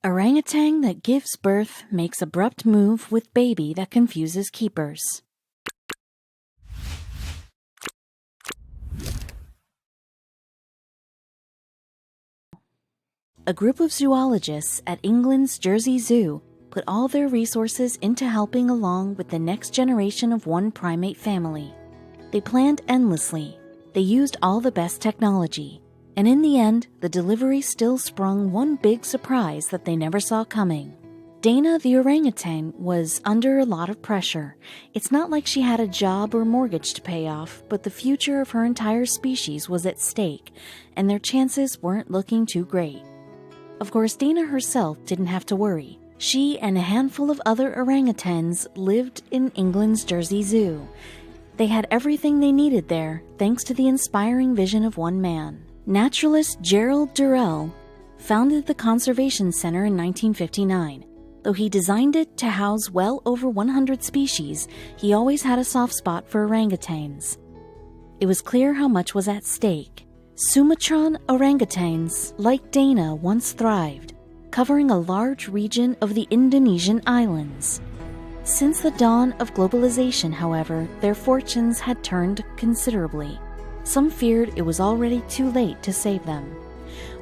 Orangutan that gives birth makes abrupt move with baby that confuses keepers. A group of zoologists at England's Jersey Zoo put all their resources into helping along with the next generation of one primate family. They planned endlessly. They used all the best technology. And in the end, the delivery still sprung one big surprise that they never saw coming. Dana the orangutan was under a lot of pressure. It's not like she had a job or mortgage to pay off, but the future of her entire species was at stake, and their chances weren't looking too great. Of course, Dana herself didn't have to worry. She and a handful of other orangutans lived in England's Jersey Zoo. They had everything they needed there, thanks to the inspiring vision of one man. Naturalist Gerald Durrell founded the Conservation Center in 1959. Though he designed it to house well over 100 species, he always had a soft spot for orangutans. It was clear how much was at stake. Sumatran orangutans, like Dana, once thrived, covering a large region of the Indonesian islands. Since the dawn of globalization, however, their fortunes had turned considerably. Some feared it was already too late to save them.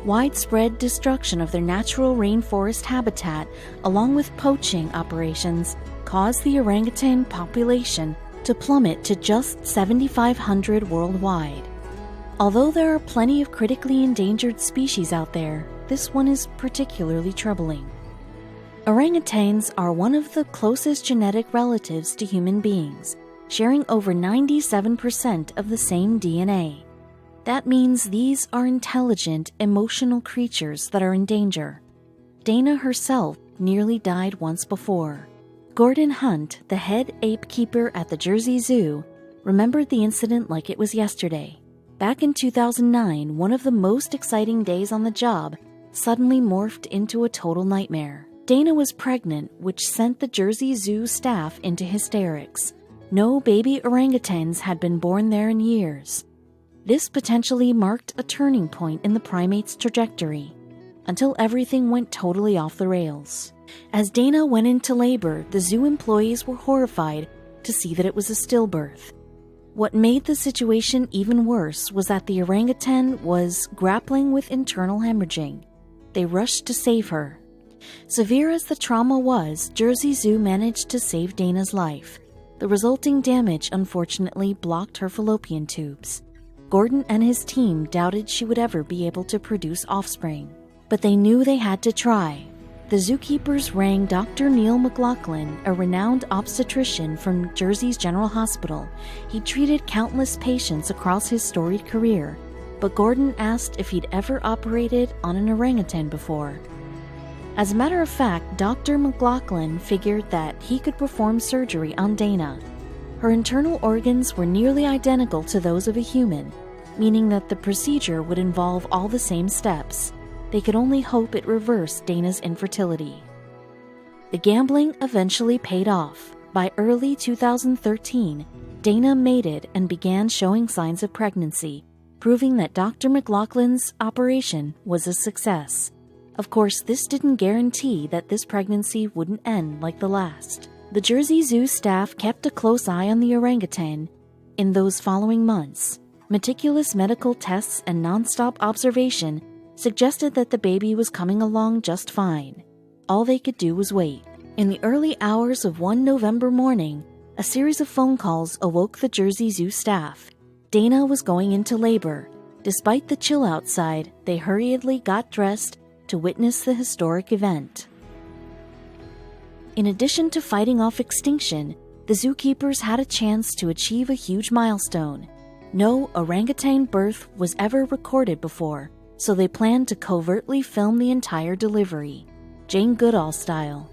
Widespread destruction of their natural rainforest habitat, along with poaching operations, caused the orangutan population to plummet to just 7,500 worldwide. Although there are plenty of critically endangered species out there, this one is particularly troubling. Orangutans are one of the closest genetic relatives to human beings, sharing over 97% of the same DNA. That means these are intelligent, emotional creatures that are in danger. Dana herself nearly died once before. Gordon Hunt, the head ape keeper at the Jersey Zoo, remembered the incident like it was yesterday. Back in 2009, one of the most exciting days on the job suddenly morphed into a total nightmare. Dana was pregnant, which sent the Jersey Zoo staff into hysterics. No baby orangutans had been born there in years. This potentially marked a turning point in the primate's trajectory, until everything went totally off the rails. As Dana went into labor, the zoo employees were horrified to see that it was a stillbirth. What made the situation even worse was that the orangutan was grappling with internal hemorrhaging. They rushed to save her. Severe as the trauma was, Jersey Zoo managed to save Dana's life. The resulting damage unfortunately blocked her fallopian tubes. Gordon and his team doubted she would ever be able to produce offspring, but they knew they had to try. The zookeepers rang Dr. Neil McLaughlin, a renowned obstetrician from Jersey's General Hospital. He treated countless patients across his storied career, but Gordon asked if he'd ever operated on an orangutan before. As a matter of fact, Dr. McLaughlin figured that he could perform surgery on Dana. Her internal organs were nearly identical to those of a human, meaning that the procedure would involve all the same steps. They could only hope it reversed Dana's infertility. The gambling eventually paid off. By early 2013, Dana mated and began showing signs of pregnancy, proving that Dr. McLaughlin's operation was a success. Of course, this didn't guarantee that this pregnancy wouldn't end like the last. The Jersey Zoo staff kept a close eye on the orangutan in those following months. Meticulous medical tests and nonstop observation suggested that the baby was coming along just fine. All they could do was wait. In the early hours of one November morning, a series of phone calls awoke the Jersey Zoo staff. Dana was going into labor. Despite the chill outside, they hurriedly got dressed to witness the historic event. In addition to fighting off extinction, the zookeepers had a chance to achieve a huge milestone. No orangutan birth was ever recorded before, so they planned to covertly film the entire delivery, Jane Goodall style.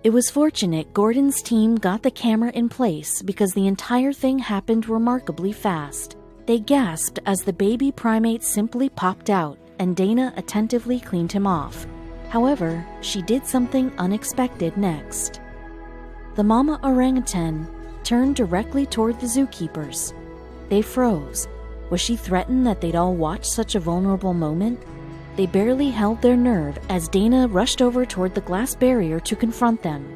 It was fortunate Gordon's team got the camera in place because the entire thing happened remarkably fast. They gasped as the baby primate simply popped out, and Dana attentively cleaned him off. However, she did something unexpected next. The mama orangutan turned directly toward the zookeepers. They froze. Was she threatened that they'd all watch such a vulnerable moment? They barely held their nerve as Dana rushed over toward the glass barrier to confront them.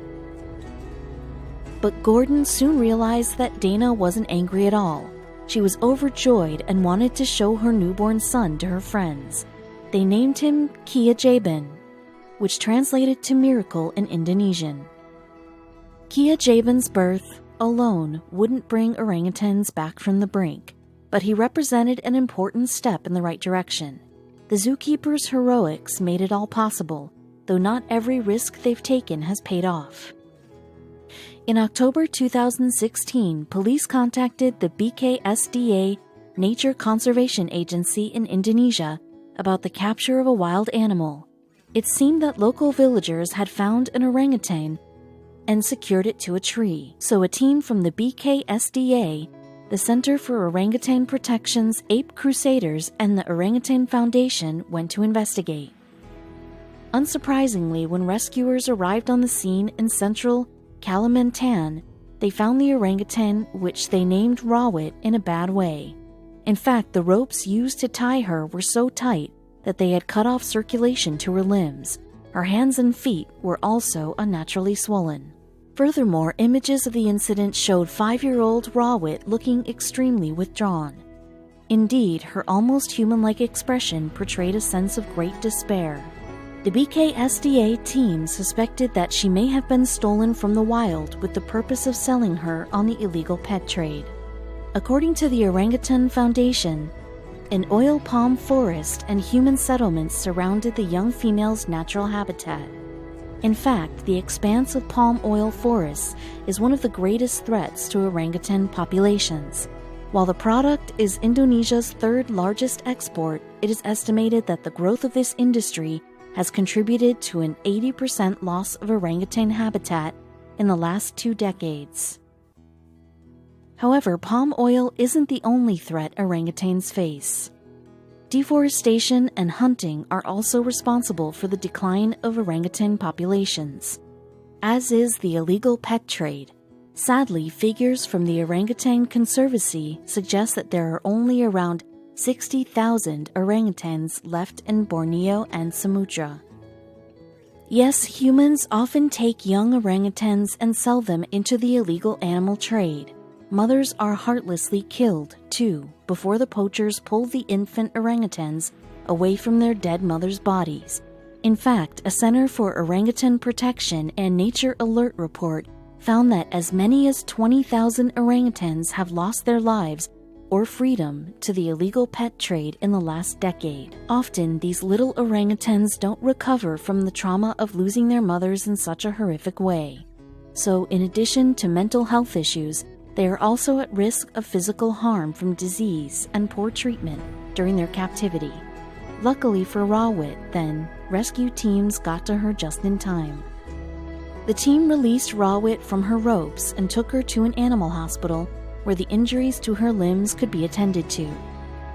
But Gordon soon realized that Dana wasn't angry at all. She was overjoyed and wanted to show her newborn son to her friends. They named him Kia Jaban, which translated to miracle in Indonesian. Kia Jaban's birth alone wouldn't bring orangutans back from the brink, but he represented an important step in the right direction. The zookeepers' heroics made it all possible, though not every risk they've taken has paid off. In October 2016, police contacted the BKSDA Nature Conservation Agency in Indonesia about the capture of a wild animal. It seemed that local villagers had found an orangutan and secured it to a tree, so a team from the BKSDA, the Center for Orangutan Protection's Ape Crusaders, and the Orangutan Foundation went to investigate. Unsurprisingly, when rescuers arrived on the scene in central Kalimantan, they found the orangutan, which they named Rawit, in a bad way. In fact, the ropes used to tie her were so tight that they had cut off circulation to her limbs. Her hands and feet were also unnaturally swollen. Furthermore, images of the incident showed 5-year-old Rawit looking extremely withdrawn. Indeed, her almost human-like expression portrayed a sense of great despair. The BKSDA team suspected that she may have been stolen from the wild with the purpose of selling her on the illegal pet trade. According to the Orangutan Foundation, an oil palm forest and human settlements surrounded the young female's natural habitat. In fact, the expanse of palm oil forests is one of the greatest threats to orangutan populations. While the product is Indonesia's third largest export, it is estimated that the growth of this industry has contributed to an 80% loss of orangutan habitat in the last 2 decades. However, palm oil isn't the only threat orangutans face. Deforestation and hunting are also responsible for the decline of orangutan populations, as is the illegal pet trade. Sadly, figures from the Orangutan Conservancy suggest that there are only around 60,000 orangutans left in Borneo and Sumatra. Yes, humans often take young orangutans and sell them into the illegal animal trade. Mothers are heartlessly killed, too, before the poachers pull the infant orangutans away from their dead mothers' bodies. In fact, a Center for Orangutan Protection and Nature Alert report found that as many as 20,000 orangutans have lost their lives or freedom to the illegal pet trade in the last decade. Often, these little orangutans don't recover from the trauma of losing their mothers in such a horrific way. So, in addition to mental health issues, they are also at risk of physical harm from disease and poor treatment during their captivity. Luckily for Rawit, then, rescue teams got to her just in time. The team released Rawit from her ropes and took her to an animal hospital where the injuries to her limbs could be attended to.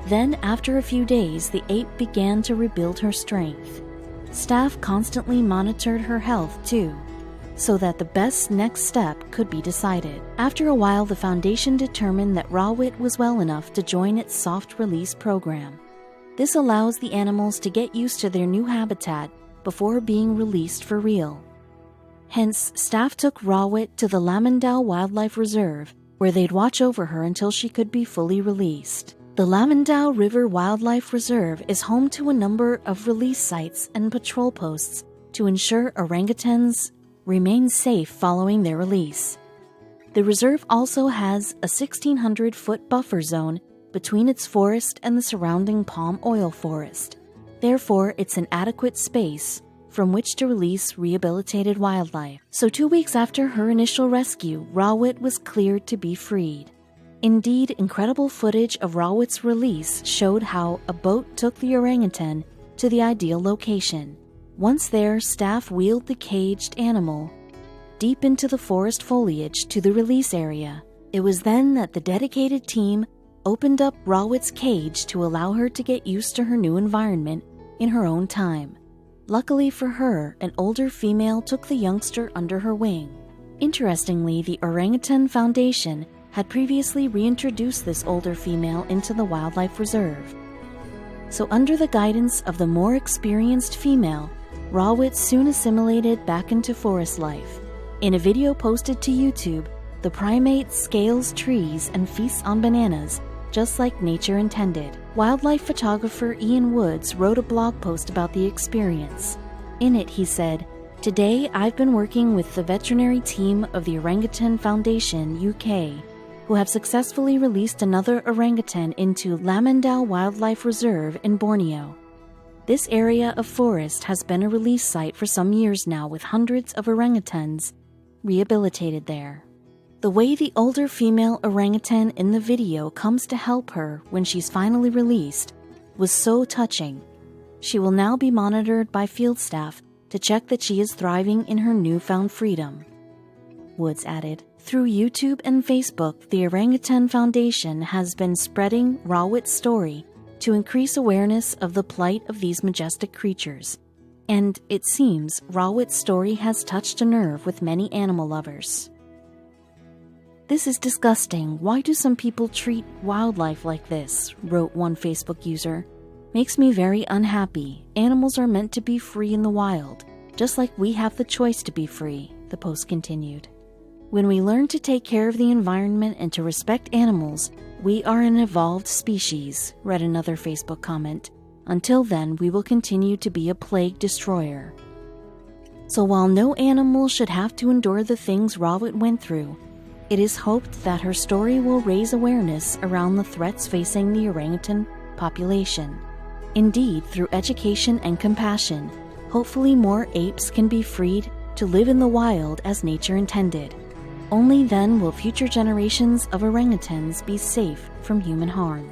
Then, after a few days, the ape began to rebuild her strength. Staff constantly monitored her health, too, so that the best next step could be decided. After a while, the foundation determined that Rawit was well enough to join its soft release program. This allows the animals to get used to their new habitat before being released for real. Hence, staff took Rawit to the Lamandau Wildlife Reserve, where they'd watch over her until she could be fully released. The Lamandau River Wildlife Reserve is home to a number of release sites and patrol posts to ensure orangutans remain safe following their release. The reserve also has a 1,600-foot buffer zone between its forest and the surrounding palm oil forest. Therefore, it's an adequate space from which to release rehabilitated wildlife. So 2 weeks after her initial rescue, Rawit was cleared to be freed. Indeed, incredible footage of Rawit's release showed how a boat took the orangutan to the ideal location. Once there, staff wheeled the caged animal deep into the forest foliage to the release area. It was then that the dedicated team opened up Rawit's cage to allow her to get used to her new environment in her own time. Luckily for her, an older female took the youngster under her wing. Interestingly, the Orangutan Foundation had previously reintroduced this older female into the wildlife reserve. So under the guidance of the more experienced female, Rawit soon assimilated back into forest life. In a video posted to YouTube, the primate scales trees and feasts on bananas, just like nature intended. Wildlife photographer Ian Woods wrote a blog post about the experience. In it, he said, "Today I've been working with the veterinary team of the Orangutan Foundation UK, who have successfully released another orangutan into Lamandau Wildlife Reserve in Borneo. This area of forest has been a release site for some years now, with hundreds of orangutans rehabilitated there. The way the older female orangutan in the video comes to help her when she's finally released was so touching. She will now be monitored by field staff to check that she is thriving in her newfound freedom." Woods added, "Through YouTube and Facebook, the Orangutan Foundation has been spreading Rawit's story to increase awareness of the plight of these majestic creatures. And it seems Rawit's story has touched a nerve with many animal lovers." "This is disgusting. Why do some people treat wildlife like this?" wrote one Facebook user. "Makes me very unhappy. Animals are meant to be free in the wild, just like we have the choice to be free," the post continued. "When we learn to take care of the environment and to respect animals, we are an evolved species," read another Facebook comment. "Until then, we will continue to be a plague destroyer." So while no animal should have to endure the things Rawit went through, it is hoped that her story will raise awareness around the threats facing the orangutan population. Indeed, through education and compassion, hopefully more apes can be freed to live in the wild as nature intended. Only then will future generations of orangutans be safe from human harm.